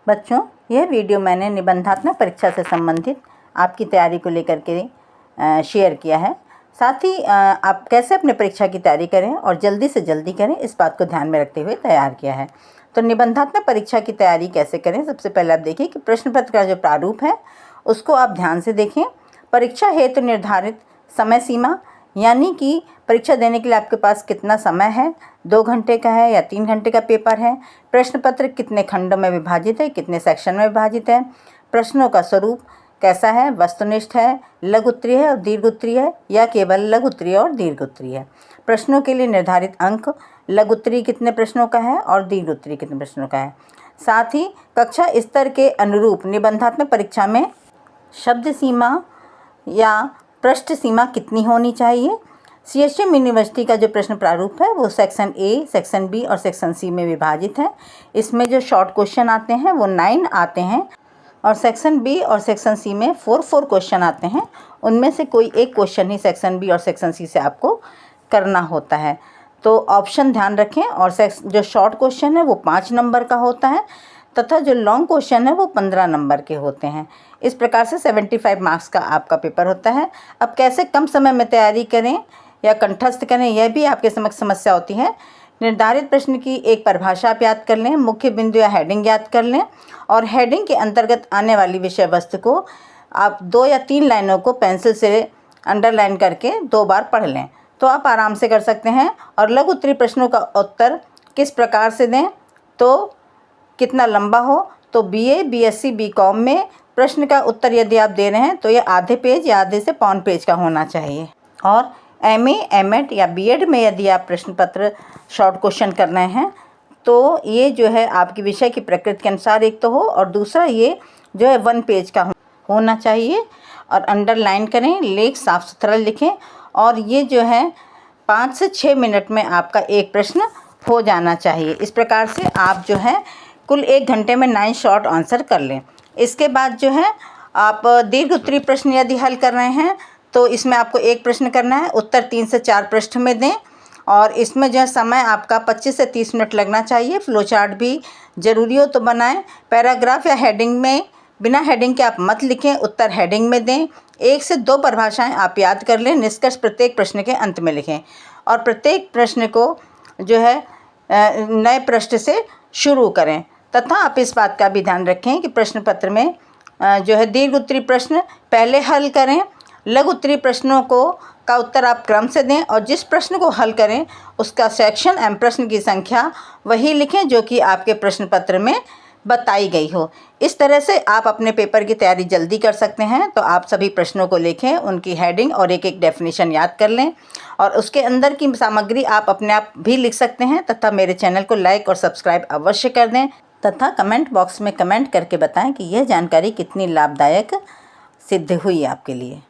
बच्चों, यह वीडियो मैंने निबंधात्मक परीक्षा से संबंधित आपकी तैयारी को लेकर के शेयर किया है। साथ ही आप कैसे अपने परीक्षा की तैयारी करें और जल्दी से जल्दी करें, इस बात को ध्यान में रखते हुए तैयार किया है। तो निबंधात्मक परीक्षा की तैयारी कैसे करें, सबसे पहले आप देखिए कि प्रश्न पत्र का जो प्रारूप है उसको आप ध्यान से देखें। परीक्षा हेतु निर्धारित समय सीमा, यानी कि परीक्षा देने के लिए आपके पास कितना समय है, 2 घंटे का है या 3 घंटे का पेपर है। प्रश्न पत्र कितने खंडों में विभाजित है, कितने सेक्शन में विभाजित है। प्रश्नों का स्वरूप कैसा है, वस्तुनिष्ठ है, लघु उत्तरीय है और दीर्घ उत्तरीय है या केवल लघु उत्तरीय और दीर्घ उत्तरीय है। प्रश्नों के लिए निर्धारित अंक, लघु उत्तरीय कितने प्रश्नों का है और दीर्घ उत्तरीय कितने प्रश्नों का है। साथ ही कक्षा स्तर के अनुरूप निबंधात्मक परीक्षा में शब्द सीमा या पृष्ठ सीमा कितनी होनी चाहिए। CSM यूनिवर्सिटी का जो प्रश्न प्रारूप है वो सेक्शन ए, सेक्शन बी और सेक्शन सी में विभाजित है। इसमें जो शॉर्ट क्वेश्चन आते हैं वो 9 आते हैं और सेक्शन बी और सेक्शन सी में 4 क्वेश्चन आते हैं। उनमें से कोई एक क्वेश्चन ही सेक्शन बी और सेक्शन सी से आपको करना होता है। तो ऑप्शन ध्यान रखें। और जो शॉर्ट क्वेश्चन है वो 5 नंबर का होता है तथा जो लॉन्ग क्वेश्चन है वो 15 नंबर के होते हैं। इस प्रकार से 75 मार्क्स का आपका पेपर होता है। अब कैसे कम समय में तैयारी करें या कंठस्थ करें, यह भी आपके समक्ष समस्या होती है। निर्धारित प्रश्न की एक परिभाषा आप याद कर लें, मुख्य बिंदु या हेडिंग याद कर लें और हेडिंग के अंतर्गत आने वाली विषय वस्तु को आप 2 या 3 लाइनों को पेंसिल से अंडरलाइन करके 2 बार पढ़ लें तो आप आराम से कर सकते हैं। और लघु उत्तरीय प्रश्नों का उत्तर किस प्रकार से दें, तो कितना लंबा हो, तो BA, BSc, BCom में प्रश्न का उत्तर यदि आप दे रहे हैं तो ये आधे पेज या आधे से पौन पेज का होना चाहिए। और MA, MEd या BEd में यदि आप प्रश्न पत्र शॉर्ट क्वेश्चन कर रहे हैं तो ये जो है आपकी विषय की प्रकृति के अनुसार एक तो हो और दूसरा ये जो है 1 पेज का होना चाहिए। और अंडरलाइन करें, लेख साफ सुथरा लिखें और ये जो है 5 से 6 मिनट में आपका एक प्रश्न हो जाना चाहिए। इस प्रकार से आप जो है कुल 1 घंटे में 9 शॉर्ट आंसर कर लें। इसके बाद जो है आप दीर्घ उत्तरीय प्रश्न यदि हल कर रहे हैं तो इसमें आपको एक प्रश्न करना है, उत्तर 3 से 4 पृष्ठ में दें और इसमें जो है समय आपका 25 से 30 मिनट लगना चाहिए। फ्लो चार्ट भी ज़रूरी हो तो बनाएं। पैराग्राफ या हेडिंग में बिना हेडिंग के आप मत लिखें, उत्तर हेडिंग में दें। 1 से 2 परिभाषाएं आप याद कर लें। निष्कर्ष प्रत्येक प्रश्न के अंत में लिखें और प्रत्येक प्रश्न को जो है नए पृष्ठ से शुरू करें। तथा आप इस बात का भी ध्यान रखें कि प्रश्न पत्र में जो है दीर्घ उत्तरीय प्रश्न पहले हल करें, लघु उत्तरीय प्रश्नों का उत्तर आप क्रम से दें और जिस प्रश्न को हल करें उसका सेक्शन एवं प्रश्न की संख्या वही लिखें जो कि आपके प्रश्न पत्र में बताई गई हो। इस तरह से आप अपने पेपर की तैयारी जल्दी कर सकते हैं। तो आप सभी प्रश्नों को लिखें, उनकी हेडिंग और एक एक डेफिनेशन याद कर लें और उसके अंदर की सामग्री आप अपने आप भी लिख सकते हैं। तथा मेरे चैनल को लाइक और सब्सक्राइब अवश्य कर दें तथा कमेंट बॉक्स में कमेंट करके बताएं कि यह जानकारी कितनी लाभदायक सिद्ध हुई आपके लिए।